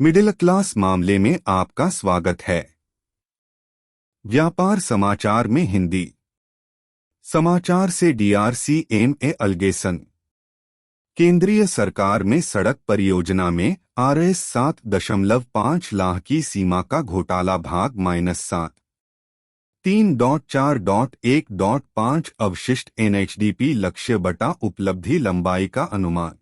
Middle class मामले में आपका स्वागत है। व्यापार समाचार में हिंदी समाचार से DRCMA अलगेसन। केंद्रीय सरकार में सड़क परियोजना में RS 7.5 लाख की सीमा का घोटाला भाग -3.4.1.5 अवशिष्ट NHDP लक्ष्य बटा उपलब्धि लंबाई का अनुमान।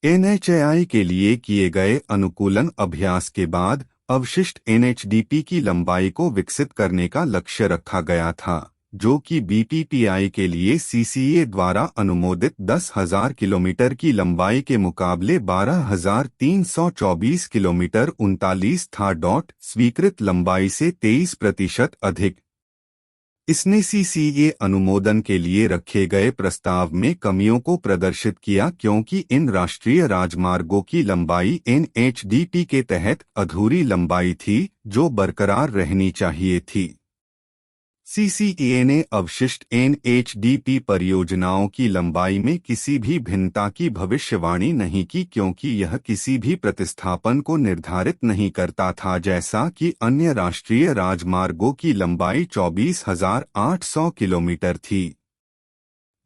NHAI के लिए किए गए अनुकूलन अभ्यास के बाद अवशिष्ट NHDP की लंबाई को विकसित करने का लक्ष्य रखा गया था, जो कि BPPI के लिए CCA द्वारा अनुमोदित 10,000 किलोमीटर की लंबाई के मुकाबले 12,324 किलोमीटर 39 था। स्वीकृत लंबाई से 23% अधिक। इसने CCA अनुमोदन के लिए रखे गए प्रस्ताव में कमियों को प्रदर्शित किया, क्योंकि इन राष्ट्रीय राजमार्गों की लंबाई NHDP के तहत अधूरी लंबाई थी, जो बरकरार रहनी चाहिए थी। CCA ने अवशिष्ट NHDP परियोजनाओं की लंबाई में किसी भी भिन्नता की भविष्यवाणी नहीं की, क्योंकि यह किसी भी प्रतिस्थापन को निर्धारित नहीं करता था, जैसा कि अन्य राष्ट्रीय राजमार्गों की लंबाई 24,800 किलोमीटर थी।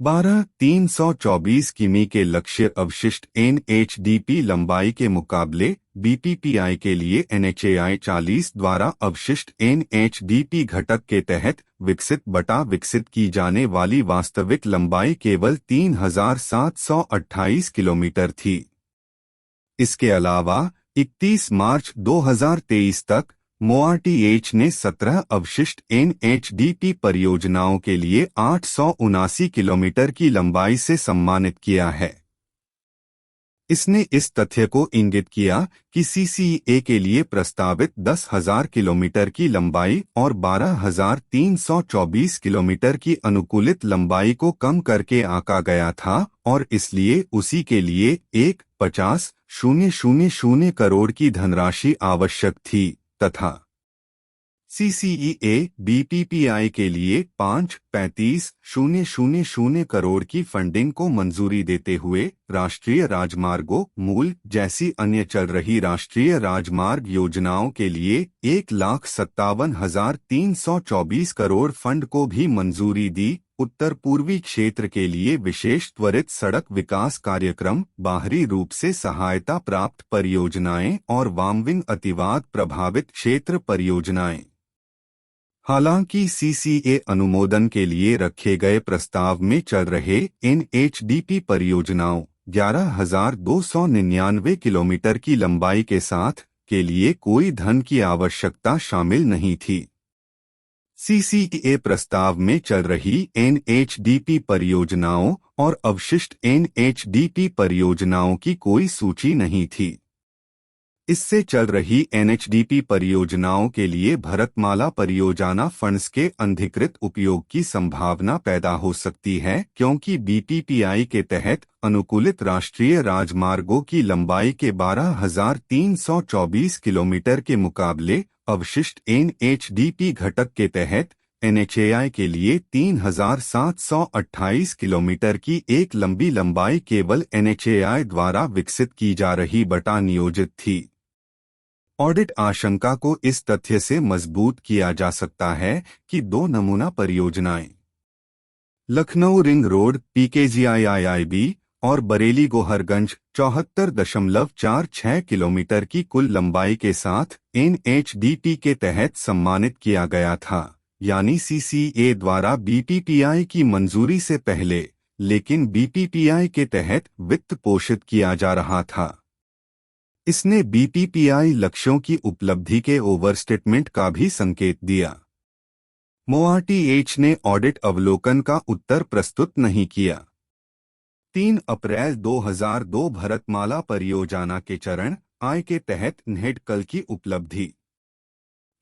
12,324 किमी के लक्ष्य अवशिष्ट NHDP लंबाई के मुकाबले BPPI के लिए NHAI 40 द्वारा अवशिष्ट NHDP घटक के तहत विकसित की जाने वाली वास्तविक लंबाई केवल 3,728 किलोमीटर थी। इसके अलावा 31 मार्च 2023 तक MoRTH ने 17 अवशिष्ट NHDP परियोजनाओं के लिए 879 किलोमीटर की लंबाई से सम्मानित किया है। इसने इस तथ्य को इंगित किया कि CCA के लिए प्रस्तावित 10,000 किलोमीटर की लंबाई और 12,324 किलोमीटर की अनुकूलित लंबाई को कम करके आंका गया था, और इसलिए उसी के लिए 1,50,000 करोड़ की धनराशि आवश्यक थी, तथा CCA BPPI के लिए 5,35,000 करोड़ की फंडिंग को मंजूरी देते हुए राष्ट्रीय राजमार्गों मूल जैसी अन्य चल रही राष्ट्रीय राजमार्ग योजनाओं के लिए 1,57,324 करोड़ फंड को भी मंजूरी दी। उत्तर पूर्वी क्षेत्र के लिए विशेष त्वरित सड़क विकास कार्यक्रम, बाहरी रूप से सहायता प्राप्त परियोजनाएं और वामविंग अतिवाद प्रभावित क्षेत्र परियोजनाएं। हालांकि CCA अनुमोदन के लिए रखे गए प्रस्ताव में चल रहे NHDP परियोजनाओं 11,299 किलोमीटर की लंबाई के साथ के लिए कोई धन की आवश्यकता शामिल नहीं थी। CCA प्रस्ताव में चल रही NHDP परियोजनाओं और अवशिष्ट NHDP परियोजनाओं की कोई सूची नहीं थी। इससे चल रही NHDP परियोजनाओं के लिए भरतमाला परियोजना फंड्स के अनधिकृत उपयोग की संभावना पैदा हो सकती है, क्योंकि BPPI के तहत अनुकूलित राष्ट्रीय राजमार्गों की लंबाई के 12,324 किलोमीटर के मुकाबले अवशिष्ट NHDP घटक के तहत NHAI के लिए 3,728 किलोमीटर की एक लंबी लंबाई केवल NHAI द्वारा विकसित की जा रही बटा नियोजित थी। ऑडिट आशंका को इस तथ्य से मजबूत किया जा सकता है कि दो नमूना परियोजनाएं लखनऊ रिंग रोड PKGIIIB और बरेली गोहरगंज 74.46 किलोमीटर की कुल लंबाई के साथ NHDP के तहत सम्मानित किया गया था, यानी CCA द्वारा BPPI की मंजूरी से पहले, लेकिन BPPI के तहत वित्त पोषित किया जा रहा था। इसने BPPI लक्ष्यों की उपलब्धि के ओवरस्टेटमेंट का भी संकेत दिया। MoRTH ने ऑडिट अवलोकन का उत्तर प्रस्तुत नहीं किया। 3 अप्रैल 2002 भरतमाला परियोजना के चरण आय के तहत NHEDCL की उपलब्धि।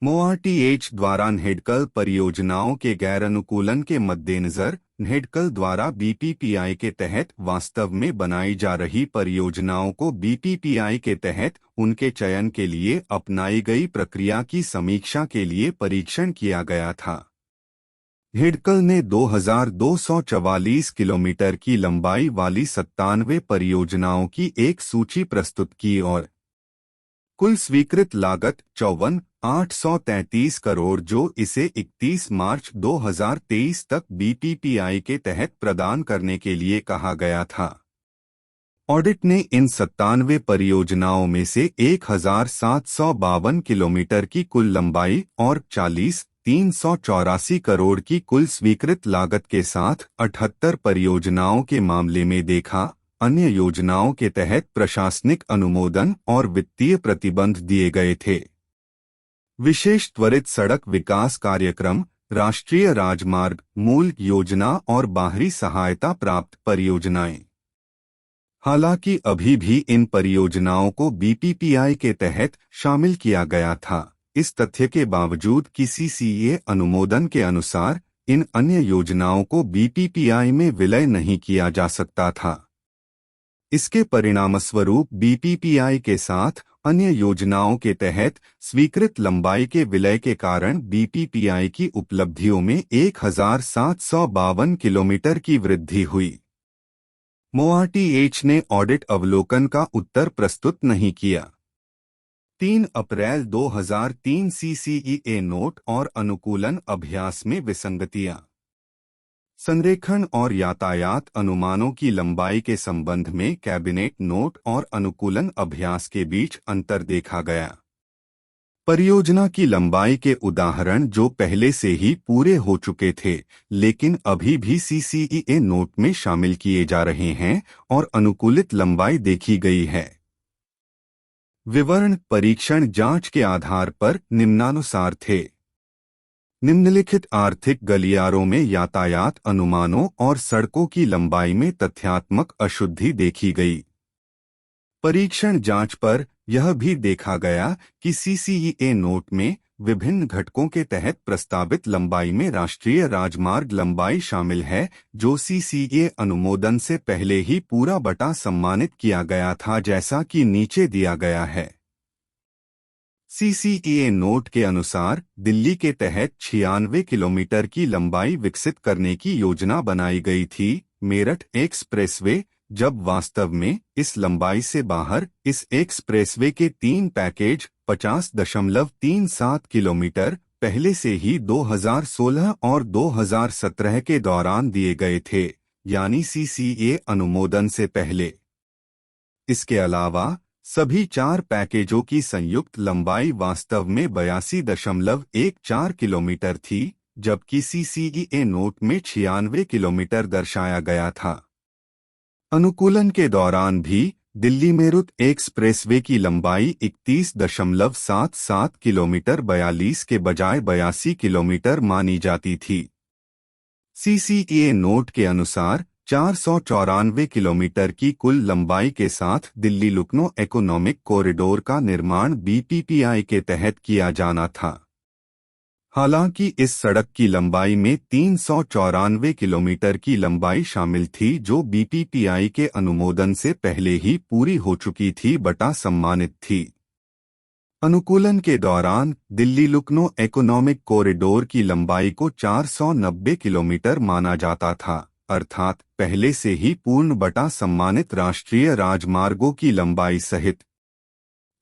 MoRTH द्वारा NHEDCL परियोजनाओं के गैर अनुकूलन के मद्देनजर NHEDCL द्वारा BPPI के तहत वास्तव में बनाई जा रही परियोजनाओं को BPPI के तहत उनके चयन के लिए अपनाई गई प्रक्रिया की समीक्षा के लिए परीक्षण किया गया था। NHEDCL ने 2,244 किलोमीटर की लंबाई वाली 97 परियोजनाओं की एक सूची प्रस्तुत की और कुल स्वीकृत लागत 54,833 करोड़, जो इसे 31 मार्च 2023 तक बीपीपीआई के तहत प्रदान करने के लिए कहा गया था। ऑडिट ने इन 97 परियोजनाओं में से 1,752 किलोमीटर की कुल लंबाई और 40,384 करोड़ की कुल स्वीकृत लागत के साथ 78 परियोजनाओं के मामले में देखा। अन्य योजनाओं के तहत प्रशासनिक अनुमोदन और वित्तीय प्रतिबंध दिए गए थे। विशेष त्वरित सड़क विकास कार्यक्रम, राष्ट्रीय राजमार्ग, मूल योजना और बाहरी सहायता प्राप्त परियोजनाएं। हालांकि अभी भी इन परियोजनाओं को बीपीपीआई के तहत शामिल किया गया था। इस तथ्य के बावजूद कि सीसीए अनुमोदन के अनुसार इन अन्य योजनाओं को बीपीपीआई में विलय नहीं किया जा सकता था। इसके परिणामस्वरूप बीपीपीआई के साथ अन्य योजनाओं के तहत स्वीकृत लंबाई के विलय के कारण बीपीपीआई की उपलब्धियों में 1,752 किलोमीटर की वृद्धि हुई। मोआरटीएच ने ऑडिट अवलोकन का उत्तर प्रस्तुत नहीं किया। 3 अप्रैल 2003 सीसीईए नोट और अनुकूलन अभ्यास में विसंगतियां। संरेखण और यातायात अनुमानों की लंबाई के संबंध में कैबिनेट नोट और अनुकूलन अभ्यास के बीच अंतर देखा गया। परियोजना की लंबाई के उदाहरण जो पहले से ही पूरे हो चुके थे लेकिन अभी भी सीसीईए नोट में शामिल किए जा रहे हैं और अनुकूलित लंबाई देखी गई है। विवरण परीक्षण जांच के आधार पर निम्नानुसार थे। निम्नलिखित आर्थिक गलियारों में यातायात अनुमानों और सड़कों की लंबाई में तथ्यात्मक अशुद्धि देखी गई। परीक्षण जांच पर यह भी देखा गया कि सीसीईए नोट में विभिन्न घटकों के तहत प्रस्तावित लंबाई में राष्ट्रीय राजमार्ग लंबाई शामिल है, जो सीसीईए अनुमोदन से पहले ही पूरा बटा सम्मानित किया गया था, जैसा कि नीचे दिया गया है। सीसीईए नोट के अनुसार दिल्ली के तहत 96 किलोमीटर की लंबाई विकसित करने की योजना बनाई गई थी, मेरठ एक्सप्रेसवे, जब वास्तव में इस लंबाई से बाहर इस एक्सप्रेसवे के 3 पैकेज 50.37 किलोमीटर पहले से ही 2016 और 2017 के दौरान दिए गए थे, यानी सीसीए अनुमोदन से पहले। इसके अलावा सभी 4 पैकेजों की संयुक्त लंबाई वास्तव में 82.14 किलोमीटर थी, जबकि सीसीईए नोट में 96 किलोमीटर दर्शाया गया था। अनुकूलन के दौरान भी दिल्ली मेरठ एक्सप्रेसवे की लंबाई 31.77 किलोमीटर 42 के बजाय 82 किलोमीटर मानी जाती थी। सीसीईए नोट के अनुसार 494 किलोमीटर की कुल लंबाई के साथ दिल्ली लखनऊ इकोनॉमिक कॉरिडोर का निर्माण बीपीपीआई के तहत किया जाना था। हालांकि इस सड़क की लंबाई में 394 किलोमीटर की लंबाई शामिल थी, जो बीपीपीआई के अनुमोदन से पहले ही पूरी हो चुकी थी बटा सम्मानित थी। अनुकूलन के दौरान दिल्ली लखनऊ इकोनॉमिक कॉरिडोर की लंबाई को 490 किलोमीटर माना जाता था, अर्थात पहले से ही पूर्ण बटा सम्मानित राष्ट्रीय राजमार्गों की लंबाई सहित।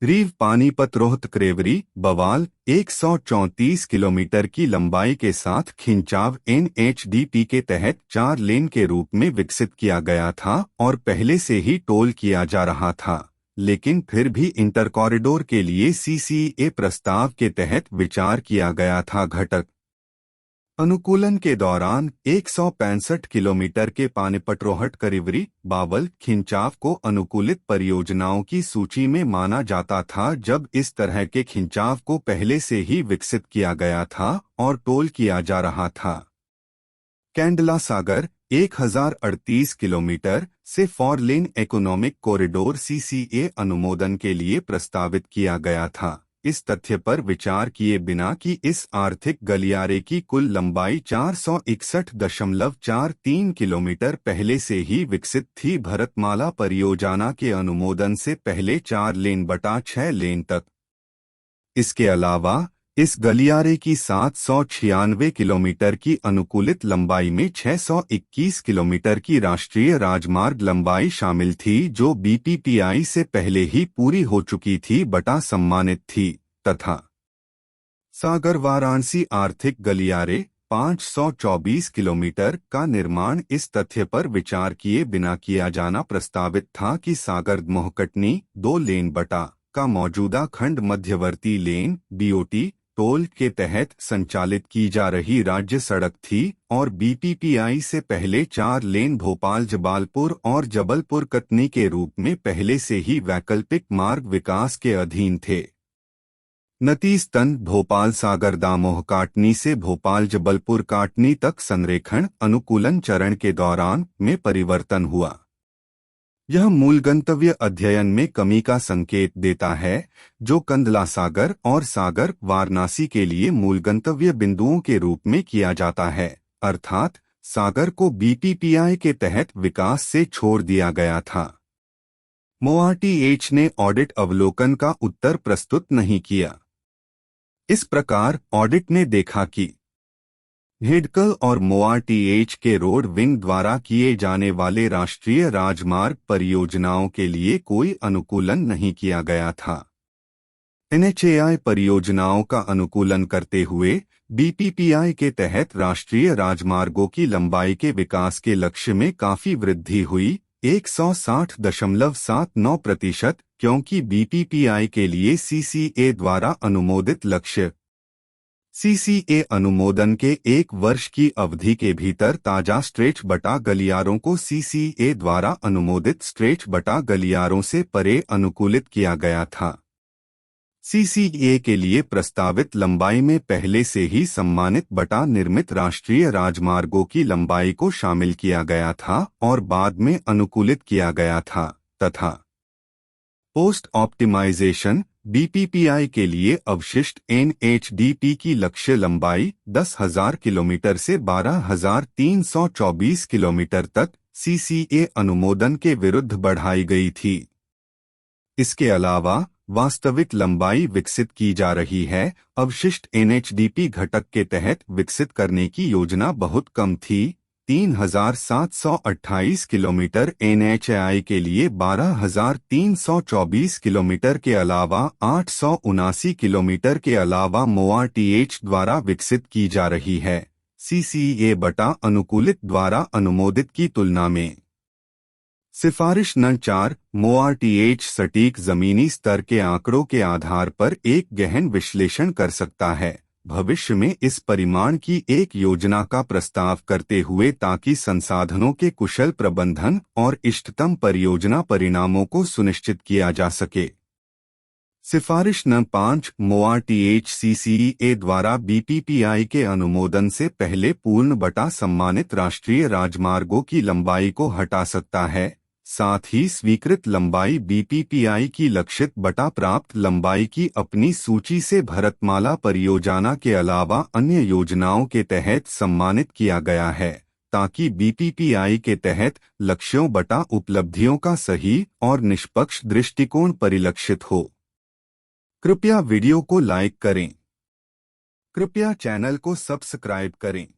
रीव पानीपत रोहतक रेवरी बवाल 134 किलोमीटर की लंबाई के साथ खिंचाव एनएचडीपी के तहत 4 लेन के रूप में विकसित किया गया था और पहले से ही टोल किया जा रहा था, लेकिन फिर भी इंटर कॉरिडोर के लिए सीसीए प्रस्ताव के तहत विचार किया गया था। घटक अनुकूलन के दौरान 165 किलोमीटर के पानीपत रोहतक रेवरी बावल खिंचाव को अनुकूलित परियोजनाओं की सूची में माना जाता था, जब इस तरह के खिंचाव को पहले से ही विकसित किया गया था और टोल किया जा रहा था। कैंडला सागर 1038 किलोमीटर से 4 लेन इकोनॉमिक कॉरिडोर सीसीए अनुमोदन के लिए प्रस्तावित किया गया था, इस तथ्य पर विचार किए बिना कि इस आर्थिक गलियारे की कुल लंबाई 461.43 किलोमीटर पहले से ही विकसित थी। भरतमाला परियोजना के अनुमोदन से पहले 4 लेन बटा 6 लेन तक। इसके अलावा इस गलियारे की 796 किलोमीटर की अनुकूलित लंबाई में 621 किलोमीटर की राष्ट्रीय राजमार्ग लंबाई शामिल थी, जो बीपीपीआई से पहले ही पूरी हो चुकी थी बटा सम्मानित थी, तथा सागर वाराणसी आर्थिक गलियारे 524 किलोमीटर का निर्माण इस तथ्य पर विचार किए बिना किया जाना प्रस्तावित था कि सागर मोहकटनी 2 लेन बटा का मौजूदा खंड मध्यवर्ती लेन बीओटी टोल के तहत संचालित की जा रही राज्य सड़क थी और बीपीपीआई से पहले 4 लेन भोपाल जबलपुर और जबलपुर कटनी के रूप में पहले से ही वैकल्पिक मार्ग विकास के अधीन थे। नतीजतन भोपाल सागर दामोह काटनी से भोपाल जबलपुर काटनी तक संरेखण अनुकूलन चरण के दौरान में परिवर्तन हुआ। यह मूल गंतव्य अध्ययन में कमी का संकेत देता है, जो कंदला सागर और सागर वाराणसी के लिए मूल गंतव्य बिंदुओं के रूप में किया जाता है, अर्थात सागर को बीपीपीआई के तहत विकास से छोड़ दिया गया था। मोआरटीएच ने ऑडिट अवलोकन का उत्तर प्रस्तुत नहीं किया। इस प्रकार ऑडिट ने देखा कि हिडकल और मोआरटीएच के रोड विंग द्वारा किए जाने वाले राष्ट्रीय राजमार्ग परियोजनाओं के लिए कोई अनुकूलन नहीं किया गया था। एनएचएआई परियोजनाओं का अनुकूलन करते हुए बीपीपीआई के तहत राष्ट्रीय राजमार्गों की लंबाई के विकास के लक्ष्य में काफी वृद्धि हुई, 160.79%, क्योंकि बीपीपीआई के लिए सीसीए द्वारा अनुमोदित लक्ष्य सीसीए अनुमोदन के 1 वर्ष की अवधि के भीतर ताजा स्ट्रेच बटा गलियारों को सीसीए द्वारा अनुमोदित स्ट्रेच बटा गलियारों से परे अनुकूलित किया गया था। सीसीए के लिए प्रस्तावित लंबाई में पहले से ही सम्मानित बटा निर्मित राष्ट्रीय राजमार्गों की लंबाई को शामिल किया गया था और बाद में अनुकूलित किया गया था, तथा पोस्ट ऑप्टिमाइजेशन बीपीपीआई के लिए अवशिष्ट एनएचडीपी की लक्ष्य लंबाई 10,000 किलोमीटर से 12,324 किलोमीटर तक सीसीए अनुमोदन के विरुद्ध बढ़ाई गई थी। इसके अलावा वास्तविक लंबाई विकसित की जा रही है। अवशिष्ट एनएचडीपी घटक के तहत विकसित करने की योजना बहुत कम थी। 3,728 किलोमीटर एनएचएआई के लिए 12,324 किलोमीटर के अलावा 879 किलोमीटर के अलावा मोआरटीएच द्वारा विकसित की जा रही है, सीसीए बटा अनुकूलित द्वारा अनुमोदित की तुलना में। सिफारिश नंबर 4 मोआरटीएच सटीक जमीनी स्तर के आंकड़ों के आधार पर एक गहन विश्लेषण कर सकता है भविष्य में इस परिमाण की एक योजना का प्रस्ताव करते हुए, ताकि संसाधनों के कुशल प्रबंधन और इष्टतम परियोजना परिणामों को सुनिश्चित किया जा सके। सिफारिश नंबर 5 मोआरटीएच सीसीए द्वारा बीपीपीआई के अनुमोदन से पहले पूर्ण बटा सम्मानित राष्ट्रीय राजमार्गों की लंबाई को हटा सकता है, साथ ही स्वीकृत लंबाई बीपीपीआई की लक्षित बटा प्राप्त लंबाई की अपनी सूची से भरतमाला परियोजना के अलावा अन्य योजनाओं के तहत सम्मानित किया गया है, ताकि बीपीपीआई के तहत लक्ष्यों बटा उपलब्धियों का सही और निष्पक्ष दृष्टिकोण परिलक्षित हो। कृपया वीडियो को लाइक करें। कृपया चैनल को सब्सक्राइब करें।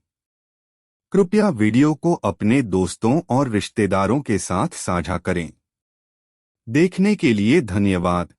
कृपया वीडियो को अपने दोस्तों और रिश्तेदारों के साथ साझा करें। देखने के लिए धन्यवाद।